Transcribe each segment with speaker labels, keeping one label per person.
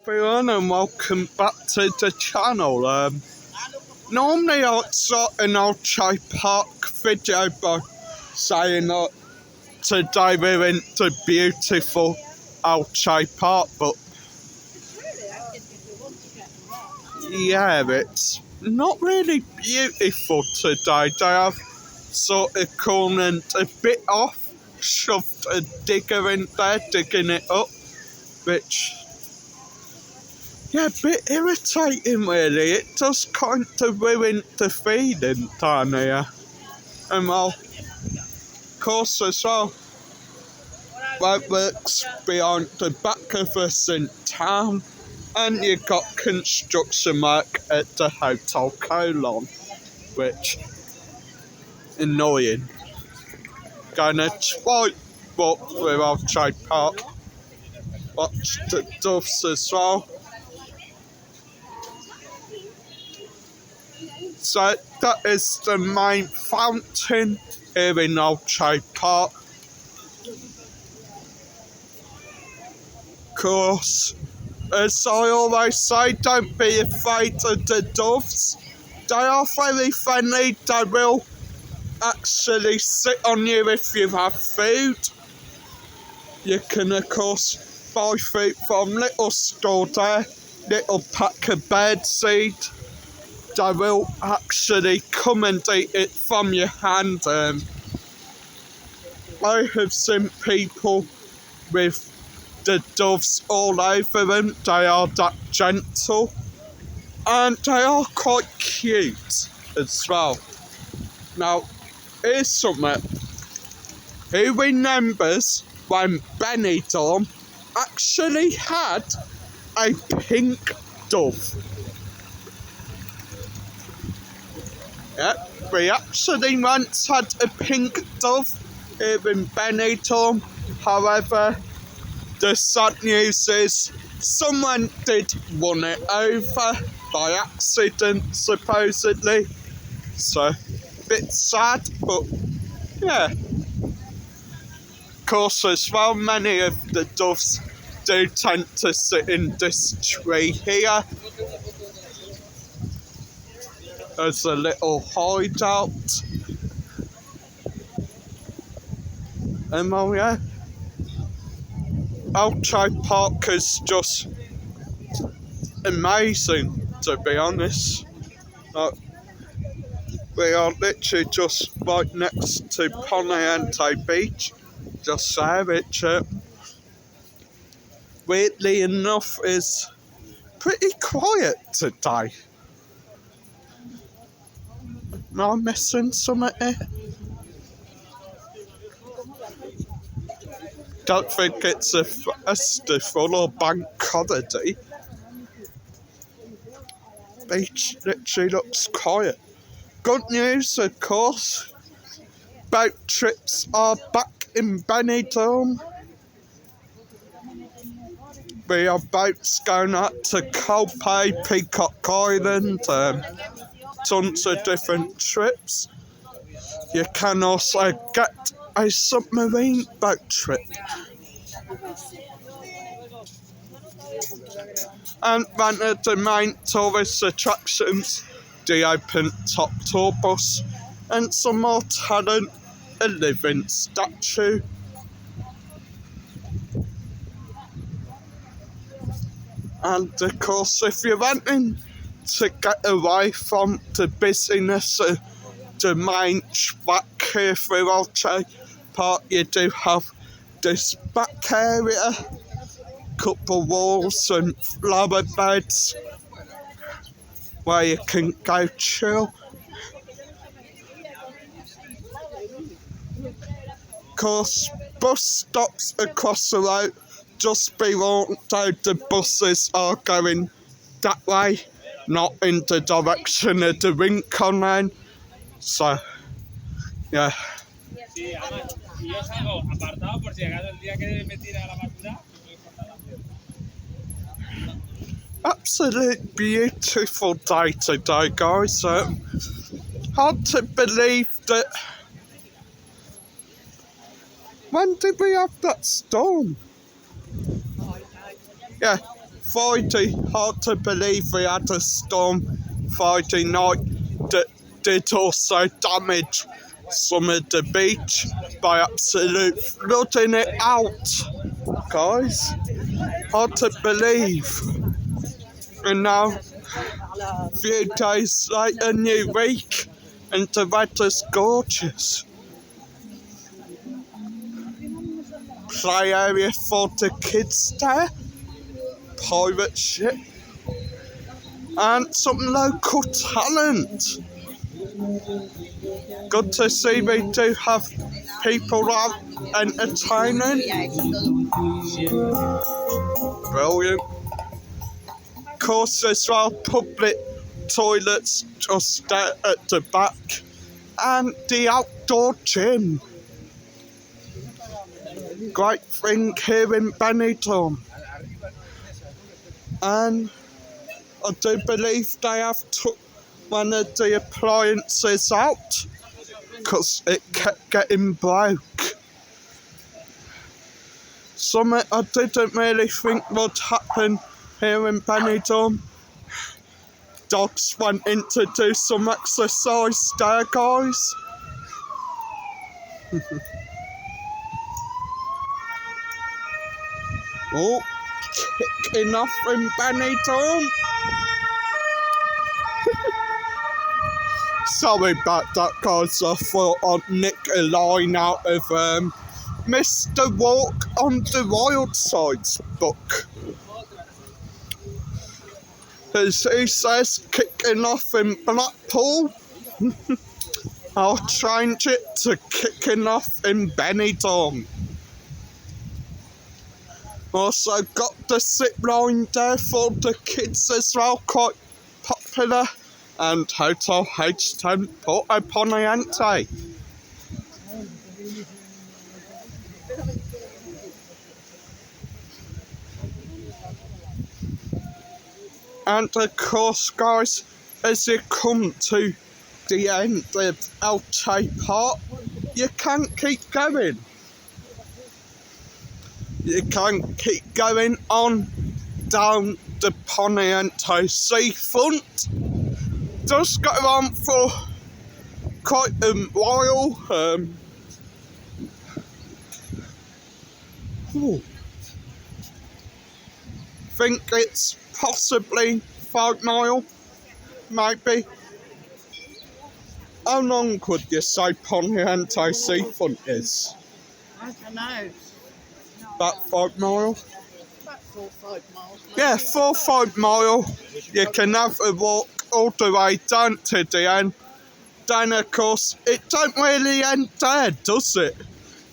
Speaker 1: everyone and welcome back to the channel. Normally I'd start an Elche Park video by saying that today we're in the beautiful Elche Park, but yeah, it's not really beautiful today. They have sort of cornered a bit off, shoved a digger in there, digging it up, which, yeah, a bit irritating really. It does kind of ruin the feeling down here. And well, of course as well, that works behind the back of us in town, and you've got construction work at the Hotel Colon, which annoying. Gonna try walk through Elche Park, watch the doves as well. So that is the main fountain here in Elche Park. Of course, as I always say, don't be afraid of the doves. They are very friendly. They will actually sit on you if you have food. You can of course buy food from little store there, little pack of birdseed. They will actually come and eat it from your hand. I have seen people with the doves all over them. They are that gentle, and they are quite cute as well. Now, here's something. Who remembers when Benidorm actually had a pink dove? Yeah, we actually once had a pink dove here in Benidorm. However, the sad news is someone did run it over by accident, supposedly. So, a bit sad, but yeah. Of course, as well, many of the doves do tend to sit in this tree here. There's a little hideout. And well, yeah, Elche Park is just amazing, to be honest. We are literally just right next to Ponente Beach, just there, which weirdly enough is pretty quiet today. Am I missing something here? Don't think it's a festival or bank holiday. Beach literally looks quiet. Good news, of course. Boat trips are back in Benidorm. We have boats going out to Calpe, Peacock Island, tons of different trips. You can also get a submarine boat trip. And one of the main tourist attractions, the open top tour bus, and some more talent, a living statue. And of course, if you're wanting to get away from the busyness of the main track here through Elche Park, you do have this back area, couple walls and flower beds where you can go chill. Of course, bus stops across the road. Just be warned though, the buses are going that way, not in the direction of the Rincon line. So, yeah. Absolutely beautiful day today, guys. Hard to believe that. When did we have that storm? Yeah, Friday, hard to believe we had a storm Friday night that did also damage some of the beach by absolute flooding it out, guys. Hard to believe. And now, a few days later, new week, and the weather's gorgeous. Play area for the kids there, pirate ship, and some local talent. Good to see we do have people out entertaining. Brilliant. Of course, as well, public toilets just there at the back, and the outdoor gym. Great thing here in Benidorm. And I do believe they have took one of the appliances out because it kept getting broke. Something I didn't really think would happen here in Benidorm. Dogs wanting to do some exercise there, guys. Oh, kicking off in Benidorm. Sorry about that, guys. I thought I'd nick a line out of Mr. Walk on the Wild Side's book. As he says, kicking off in Blackpool. I'll change it to kicking off in Benidorm. Also got the zip line there for the kids as well, quite popular. And Hotel H10 Porto Poniente. And of course, guys, as you come to the end of Elche Park, you can't keep going. You can keep going on down the Poniente seafront. Just go on for quite a while. Think it's possibly 5 miles, maybe. How long could you say Poniente seafront is?
Speaker 2: I don't know.
Speaker 1: About 5 miles?
Speaker 2: About 4 or 5 miles. Maybe.
Speaker 1: Yeah, 4 or 5 miles. You can have a walk all the way down to the end. Then, of course, it don't really end there, does it?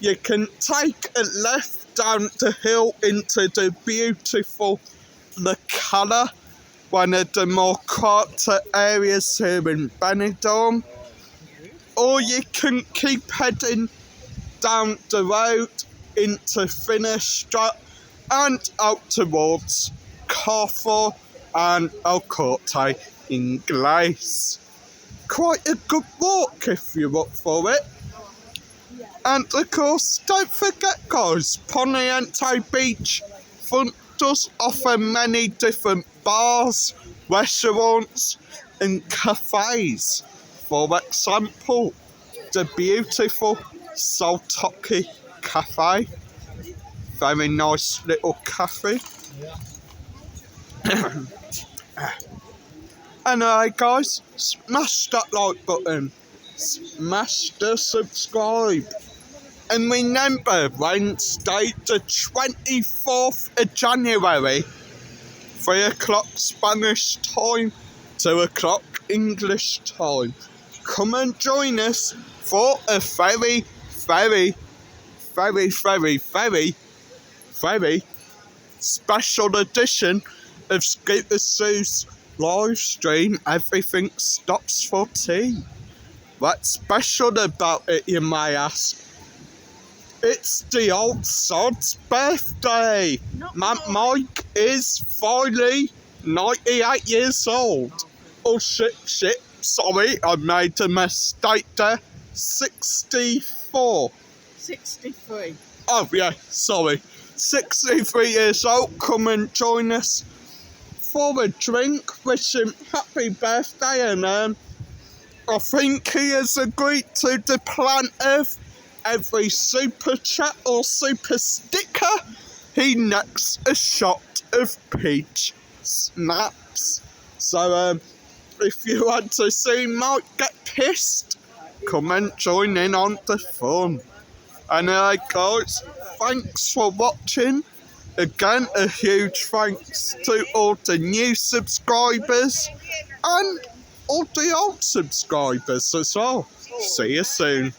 Speaker 1: You can take a left down the hill into the beautiful La Cala, one of the more quieter areas here in Benidorm. Or you can keep heading down the road into Finisterre and out towards Carrefour and El Corte Inglés. Quite a good walk if you're up for it. And of course, don't forget, guys, Poniente Beach front does offer many different bars, restaurants and cafes. For example, the beautiful Saltoki Cafe. Very nice little cafe. Anyway, guys, smash that like button. Smash the subscribe. And remember, Wednesday the 24th of January, 3 o'clock Spanish time, 2 o'clock English time. Come and join us for a very, very, very, very, very, very special edition of Scooter Sue's live stream. Everything stops for tea. What's special about it, you may ask? It's the old sod's birthday. Mike is finally 98 years old. Oh shit, sorry, I made a mistake there. 64.
Speaker 2: 63.
Speaker 1: Oh yeah, sorry. 63 years old, come and join us for a drink, wish him happy birthday, and I think he has agreed to the plan of every super chat or super sticker, he necks a shot of peach snaps. So if you want to see Mike get pissed, come and join in on the fun. And guys, thanks for watching. Again, a huge thanks to all the new subscribers and all the old subscribers as well. See you soon.